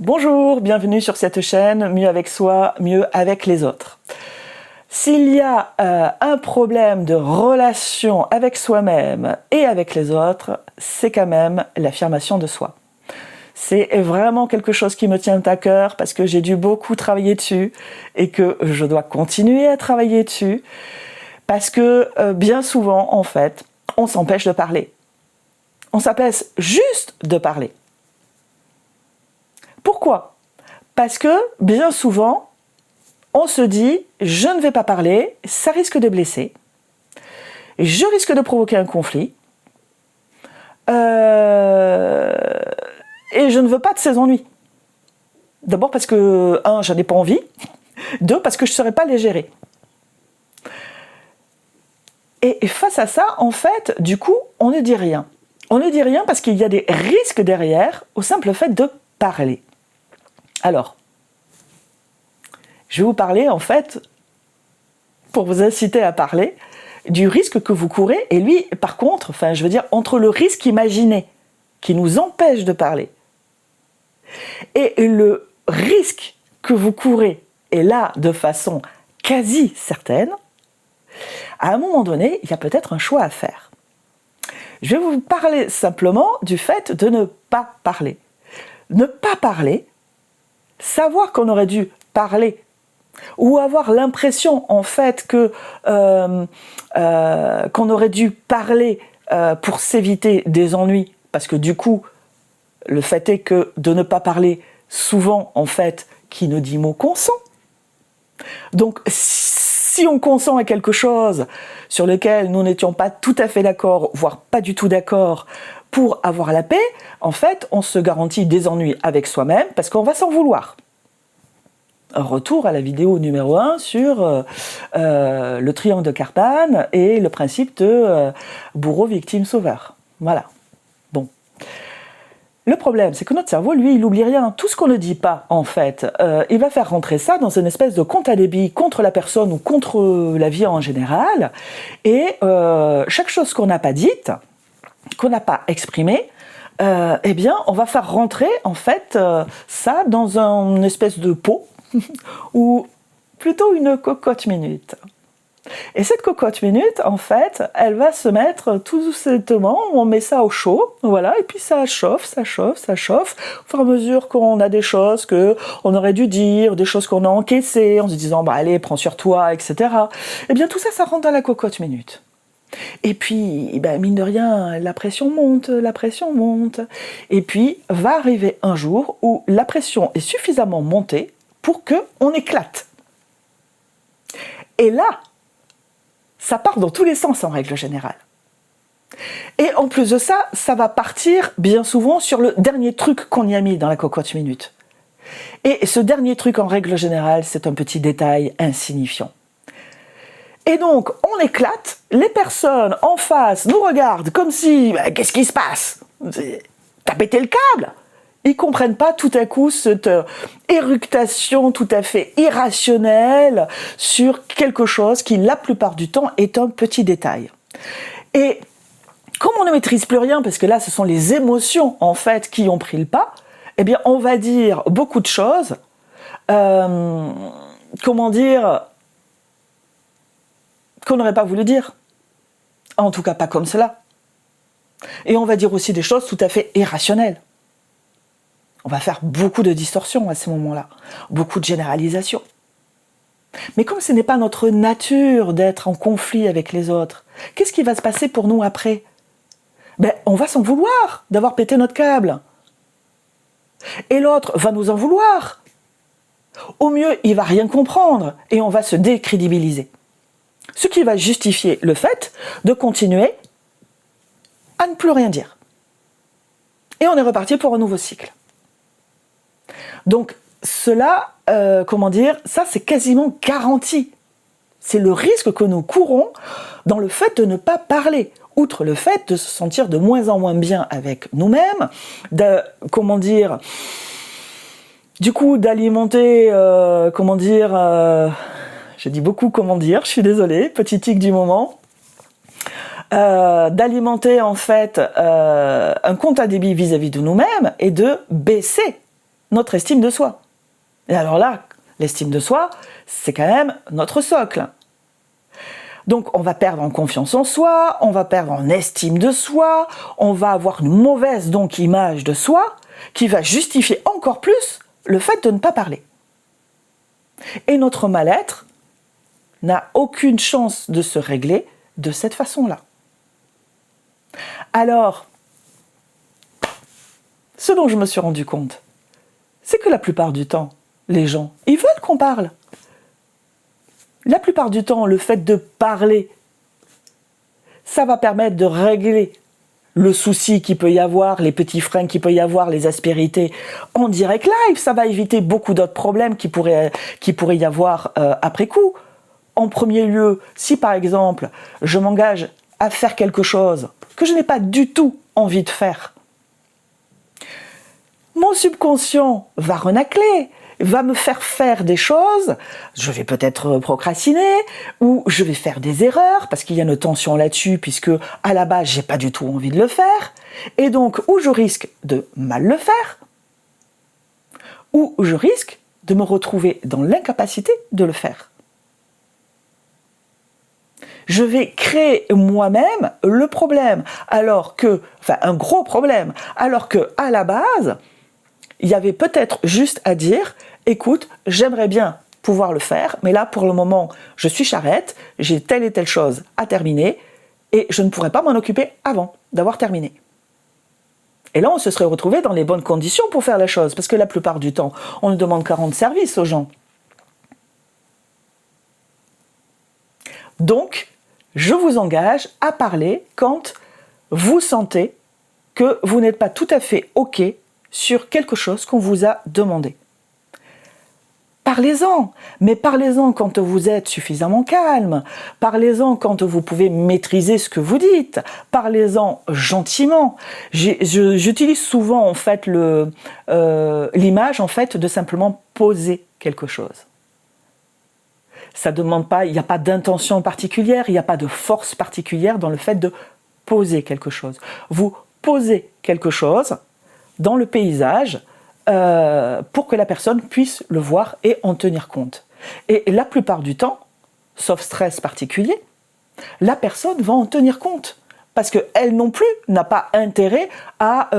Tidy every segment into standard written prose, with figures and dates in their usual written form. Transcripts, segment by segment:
Bonjour, bienvenue sur cette chaîne Mieux avec soi, mieux avec les autres. S'il y a un problème de relation avec soi-même et avec les autres, c'est quand même l'affirmation de soi. C'est vraiment quelque chose qui me tient à cœur parce que j'ai dû beaucoup travailler dessus et que je dois continuer à travailler dessus parce que bien souvent, en fait, on s'empêche de parler. On s'empêche juste de parler. Pourquoi ? Parce que bien souvent, on se dit « je ne vais pas parler, ça risque de blesser, je risque de provoquer un conflit, et je ne veux pas de ces ennuis ». D'abord parce que, un, je n'en ai pas envie, deux, parce que je ne saurais pas les gérer. Et face à ça, en fait, du coup, on ne dit rien. On ne dit rien parce qu'il y a des risques derrière au simple fait de parler. Alors, je vais vous parler, en fait, pour vous inciter à parler, du risque que vous courez. Et lui, par contre, je veux dire, entre le risque imaginé qui nous empêche de parler et le risque que vous courez, et là, de façon quasi certaine, à un moment donné, il y a peut-être un choix à faire. Je vais vous parler simplement du fait de ne pas parler. Ne pas parler, savoir qu'on aurait dû parler, ou avoir l'impression en fait que qu'on aurait dû parler pour s'éviter des ennuis, parce que du coup, le fait est que de ne pas parler, souvent en fait, qui ne dit mot consent. Donc si on consent à quelque chose sur lequel nous n'étions pas tout à fait d'accord, voire pas du tout d'accord, pour avoir la paix, en fait, on se garantit des ennuis avec soi-même parce qu'on va s'en vouloir. Un retour à la vidéo numéro 1 sur le triangle de Karpman et le principe de bourreau, victime, sauveur. Voilà. Bon. Le problème, c'est que notre cerveau, lui, il n'oublie rien. Tout ce qu'on ne dit pas, en fait, il va faire rentrer ça dans une espèce de compte à débit contre la personne ou contre la vie en général. Et chaque chose qu'on n'a pas dite, qu'on n'a pas exprimée, eh bien, on va faire rentrer, en fait, ça dans une espèce de pot, ou plutôt une cocotte minute. Et cette cocotte minute, en fait, elle va se mettre tout doucement, on met ça au chaud, voilà, et puis ça chauffe, ça chauffe, ça chauffe, au fur et à mesure qu'on a des choses qu'on aurait dû dire, des choses qu'on a encaissées, en se disant, bah allez, prends sur toi, etc. Eh bien tout ça, ça rentre dans la cocotte minute. Et puis, mine de rien, la pression monte, et puis va arriver un jour où la pression est suffisamment montée pour qu'on éclate. Et là, ça part dans tous les sens en règle générale. Et en plus de ça, ça va partir bien souvent sur le dernier truc qu'on y a mis dans la cocotte minute. Et ce dernier truc en règle générale, c'est un petit détail insignifiant. Et donc, on éclate, les personnes en face nous regardent comme si, qu'est-ce qui se passe ? T'as pété le câble ? Ils ne comprennent pas tout à coup cette éructation tout à fait irrationnelle sur quelque chose qui, la plupart du temps, est un petit détail. Et comme on ne maîtrise plus rien, parce que là, ce sont les émotions, en fait, qui ont pris le pas, eh bien, on va dire beaucoup de choses, qu'on n'aurait pas voulu dire. En tout cas, pas comme cela. Et on va dire aussi des choses tout à fait irrationnelles. On va faire beaucoup de distorsions à ce moment-là, beaucoup de généralisations. Mais comme ce n'est pas notre nature d'être en conflit avec les autres, qu'est-ce qui va se passer pour nous après ? On va s'en vouloir d'avoir pété notre câble. Et l'autre va nous en vouloir. Au mieux, il va rien comprendre et on va se décrédibiliser. Ce qui va justifier le fait de continuer à ne plus rien dire. Et on est reparti pour un nouveau cycle. Donc cela, ça c'est quasiment garanti. C'est le risque que nous courons dans le fait de ne pas parler. Outre le fait de se sentir de moins en moins bien avec nous-mêmes, d'alimenter, je dis beaucoup je suis désolée, petit tic du moment, d'alimenter en fait un compte à débit vis-à-vis de nous-mêmes et de baisser notre estime de soi. Et alors là, l'estime de soi, c'est quand même notre socle. Donc on va perdre en confiance en soi, on va perdre en estime de soi, on va avoir une mauvaise donc image de soi qui va justifier encore plus le fait de ne pas parler. Et notre mal-être n'a aucune chance de se régler de cette façon-là. Alors, ce dont je me suis rendu compte, c'est que la plupart du temps, les gens, ils veulent qu'on parle. La plupart du temps, le fait de parler, ça va permettre de régler le souci qu'il peut y avoir, les petits freins qu'il peut y avoir, les aspérités en direct live. Ça va éviter beaucoup d'autres problèmes qui pourraient y avoir après coup. En premier lieu, si par exemple, je m'engage à faire quelque chose que je n'ai pas du tout envie de faire, mon subconscient va renacler, va me faire des choses, je vais peut-être procrastiner, ou je vais faire des erreurs, parce qu'il y a une tension là-dessus, puisque à la base, j'ai pas du tout envie de le faire, et donc, ou je risque de mal le faire, ou je risque de me retrouver dans l'incapacité de le faire. Je vais créer moi-même le problème, un gros problème, alors que à la base, il y avait peut-être juste à dire, écoute, j'aimerais bien pouvoir le faire, mais là, pour le moment, je suis charrette, j'ai telle et telle chose à terminer, et je ne pourrais pas m'en occuper avant d'avoir terminé. Et là, on se serait retrouvé dans les bonnes conditions pour faire la chose, parce que la plupart du temps, on ne demande qu'à rendre service aux gens. Donc, je vous engage à parler quand vous sentez que vous n'êtes pas tout à fait OK sur quelque chose qu'on vous a demandé. Parlez-en, mais parlez-en quand vous êtes suffisamment calme, parlez-en quand vous pouvez maîtriser ce que vous dites, parlez-en gentiment. J'utilise souvent en fait l'image en fait de simplement poser quelque chose. Ça demande pas, il n'y a pas d'intention particulière, il n'y a pas de force particulière dans le fait de poser quelque chose. Vous posez quelque chose dans le paysage pour que la personne puisse le voir et en tenir compte. Et la plupart du temps, sauf stress particulier, la personne va en tenir compte. Parce qu'elle non plus n'a pas intérêt à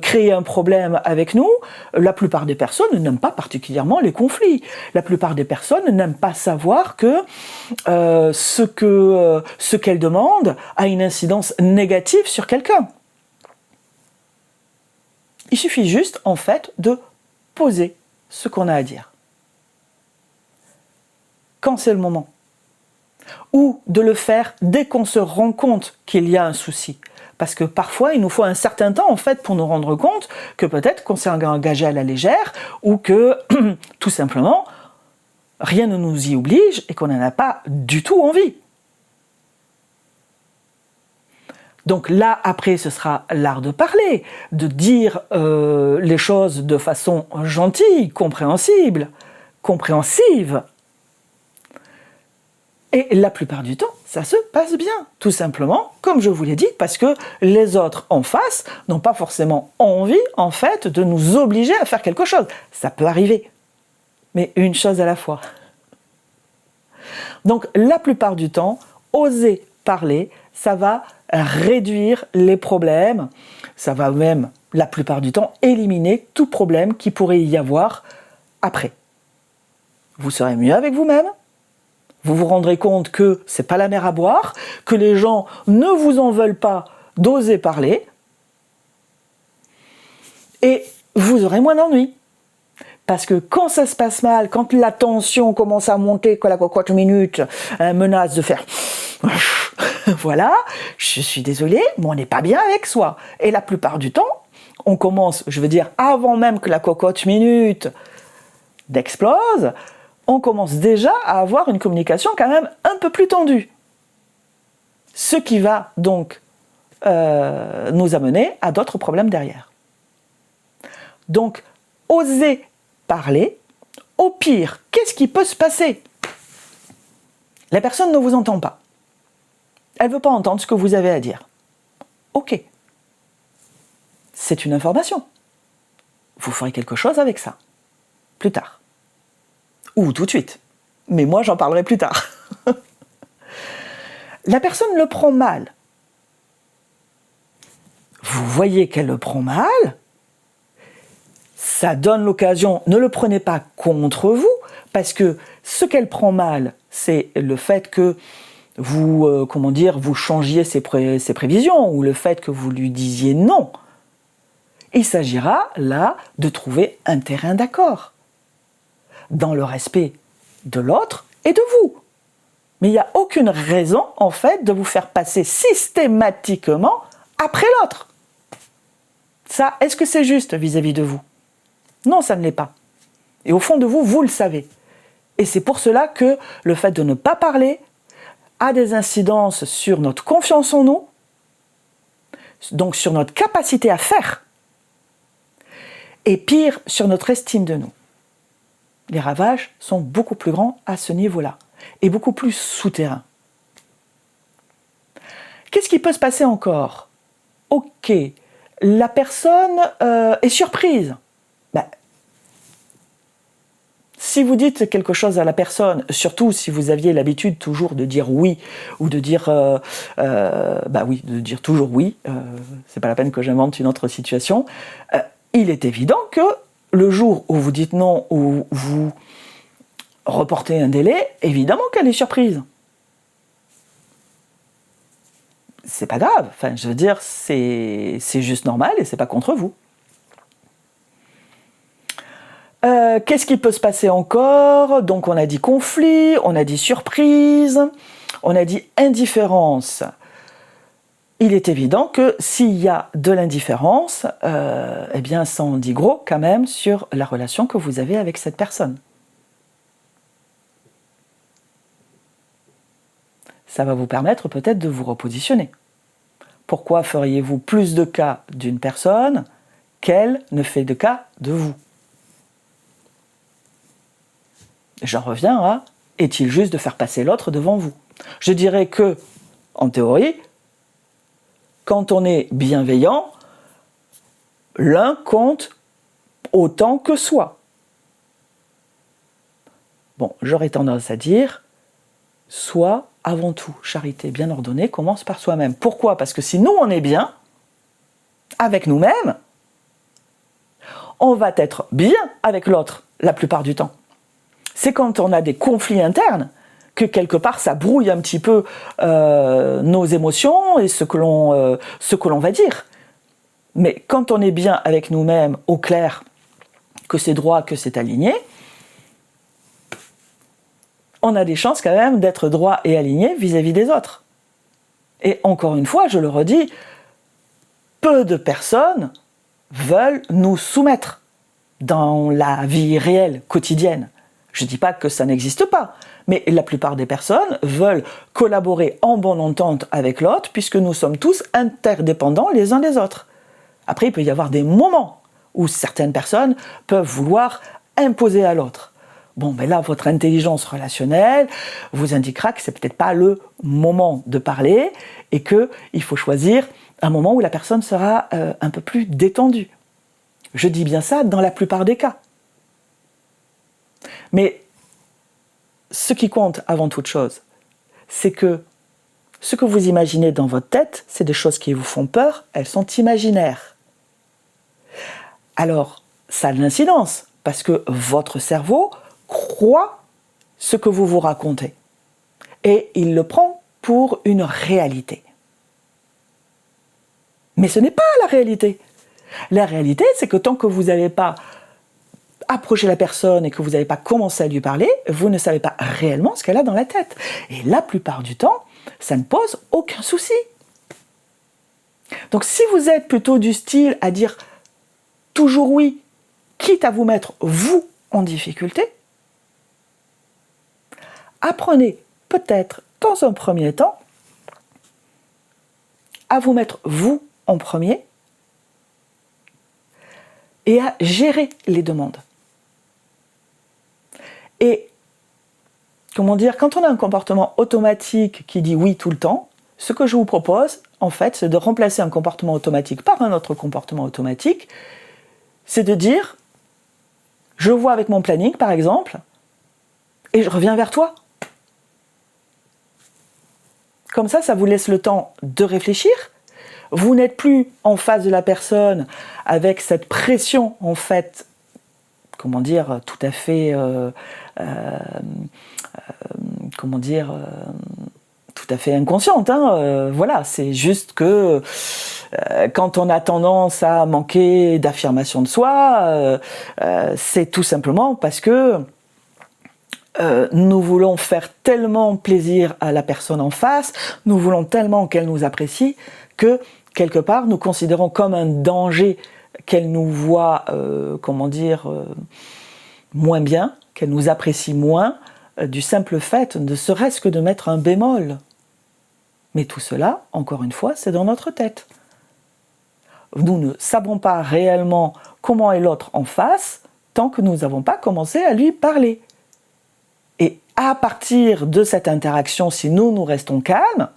créer un problème avec nous. La plupart des personnes n'aiment pas particulièrement les conflits. La plupart des personnes n'aiment pas savoir que ce qu'elles demandent a une incidence négative sur quelqu'un. Il suffit juste, en fait, de poser ce qu'on a à dire. Quand c'est le moment. Ou de le faire dès qu'on se rend compte qu'il y a un souci. Parce que parfois, il nous faut un certain temps, en fait, pour nous rendre compte que peut-être qu'on s'est engagé à la légère ou que, tout simplement, rien ne nous y oblige et qu'on n'en a pas du tout envie. Donc là, après, ce sera l'art de parler, de dire les choses de façon gentille, compréhensive. Et la plupart du temps, ça se passe bien, tout simplement, comme je vous l'ai dit, parce que les autres en face n'ont pas forcément envie, en fait, de nous obliger à faire quelque chose. Ça peut arriver, mais une chose à la fois. Donc, la plupart du temps, oser parler, ça va réduire les problèmes, ça va même, la plupart du temps, éliminer tout problème qui pourrait y avoir après. Vous serez mieux avec vous-même. Vous vous rendrez compte que c'est pas la mer à boire, que les gens ne vous en veulent pas d'oser parler, et vous aurez moins d'ennuis. Parce que quand ça se passe mal, quand la tension commence à monter, que la cocotte minute menace de faire voilà, je suis désolée, mais on n'est pas bien avec soi. Et la plupart du temps, on commence, je veux dire, avant même que la cocotte minute d'explose, on commence déjà à avoir une communication quand même un peu plus tendue. Ce qui va donc nous amener à d'autres problèmes derrière. Donc, osez parler. Au pire, qu'est-ce qui peut se passer? La personne ne vous entend pas. Elle ne veut pas entendre ce que vous avez à dire. Ok. C'est une information. vous ferez quelque chose avec ça, plus tard. Ou tout de suite. Mais moi, j'en parlerai plus tard. La personne le prend mal. Vous voyez qu'elle le prend mal, ça donne l'occasion, ne le prenez pas contre vous, parce que ce qu'elle prend mal, c'est le fait que vous, vous changiez ses prévisions, ou le fait que vous lui disiez non. Il s'agira là de trouver un terrain d'accord, dans le respect de l'autre et de vous. Mais il n'y a aucune raison, en fait, de vous faire passer systématiquement après l'autre. Ça, est-ce que c'est juste vis-à-vis de vous? Non, ça ne l'est pas. Et au fond de vous, vous le savez. Et c'est pour cela que le fait de ne pas parler a des incidences sur notre confiance en nous, donc sur notre capacité à faire, et pire, sur notre estime de nous. Les ravages sont beaucoup plus grands à ce niveau-là, et beaucoup plus souterrains. Qu'est-ce qui peut se passer encore? Ok, la personne est surprise. Si vous dites quelque chose à la personne, surtout si vous aviez l'habitude toujours de dire oui, ou de dire de dire toujours oui, c'est pas la peine que j'invente une autre situation, il est évident que le jour où vous dites non, ou vous reportez un délai, évidemment qu'elle est surprise. C'est pas grave, enfin je veux dire, c'est juste normal et c'est pas contre vous. Qu'est-ce qui peut se passer encore? Donc on a dit conflit, on a dit surprise, on a dit indifférence. Il est évident que s'il y a de l'indifférence, eh bien ça en dit gros quand même sur la relation que vous avez avec cette personne. Ça va vous permettre peut-être de vous repositionner. Pourquoi feriez-vous plus de cas d'une personne qu'elle ne fait de cas de vous? J'en reviens à, est-il juste de faire passer l'autre devant vous? Je dirais que, en théorie, quand on est bienveillant, l'un compte autant que soi. Bon, j'aurais tendance à dire, soi avant tout. Charité bien ordonnée commence par soi-même. Pourquoi? Parce que si nous on est bien, avec nous-mêmes, on va être bien avec l'autre la plupart du temps. C'est quand on a des conflits internes que quelque part ça brouille un petit peu nos émotions et ce que l'on va dire. Mais quand on est bien avec nous-mêmes, au clair, que c'est droit, que c'est aligné, on a des chances quand même d'être droit et aligné vis-à-vis des autres. Et encore une fois, je le redis, peu de personnes veulent nous soumettre dans la vie réelle, quotidienne. Je ne dis pas que ça n'existe pas, mais la plupart des personnes veulent collaborer en bonne entente avec l'autre, puisque nous sommes tous interdépendants les uns des autres. Après, il peut y avoir des moments où certaines personnes peuvent vouloir imposer à l'autre. Bon, mais là, votre intelligence relationnelle vous indiquera que c'est peut-être pas le moment de parler et qu'il faut choisir un moment où la personne sera un peu plus détendue. Je dis bien ça dans la plupart des cas. Mais ce qui compte avant toute chose, c'est que ce que vous imaginez dans votre tête, c'est des choses qui vous font peur, elles sont imaginaires. Alors, ça a de l'incidence, parce que votre cerveau croit ce que vous vous racontez. Et il le prend pour une réalité. Mais ce n'est pas la réalité. La réalité, c'est que tant que vous n'avez pas approché la personne et que vous n'avez pas commencé à lui parler, vous ne savez pas réellement ce qu'elle a dans la tête. Et la plupart du temps, ça ne pose aucun souci. Donc si vous êtes plutôt du style à dire toujours oui, quitte à vous mettre vous en difficulté, apprenez peut-être dans un premier temps à vous mettre vous en premier et à gérer les demandes. Et, quand on a un comportement automatique qui dit oui tout le temps, ce que je vous propose, en fait, c'est de remplacer un comportement automatique par un autre comportement automatique, c'est de dire, je vois avec mon planning par exemple, et je reviens vers toi. Comme ça vous laisse le temps de réfléchir. Vous n'êtes plus en face de la personne avec cette pression, en fait, comment dire, tout à fait, tout à fait inconsciente. Voilà, c'est juste que quand on a tendance à manquer d'affirmation de soi, c'est tout simplement parce que nous voulons faire tellement plaisir à la personne en face, nous voulons tellement qu'elle nous apprécie, que quelque part nous considérons comme un danger qu'elle nous voit, moins bien, qu'elle nous apprécie moins, du simple fait, ne serait-ce que de mettre un bémol. Mais tout cela, encore une fois, c'est dans notre tête. Nous ne savons pas réellement comment est l'autre en face tant que nous n'avons pas commencé à lui parler. Et à partir de cette interaction, si nous restons calmes,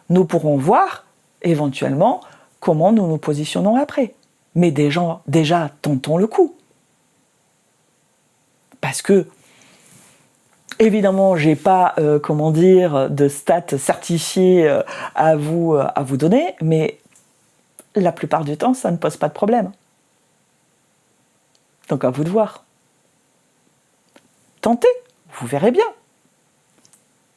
nous pourrons voir éventuellement comment nous nous positionnons après. Mais déjà tentons le coup. Parce que, évidemment, je n'ai pas, de stats certifiées à vous donner, mais la plupart du temps, ça ne pose pas de problème. Donc à vous de voir. Tentez, vous verrez bien.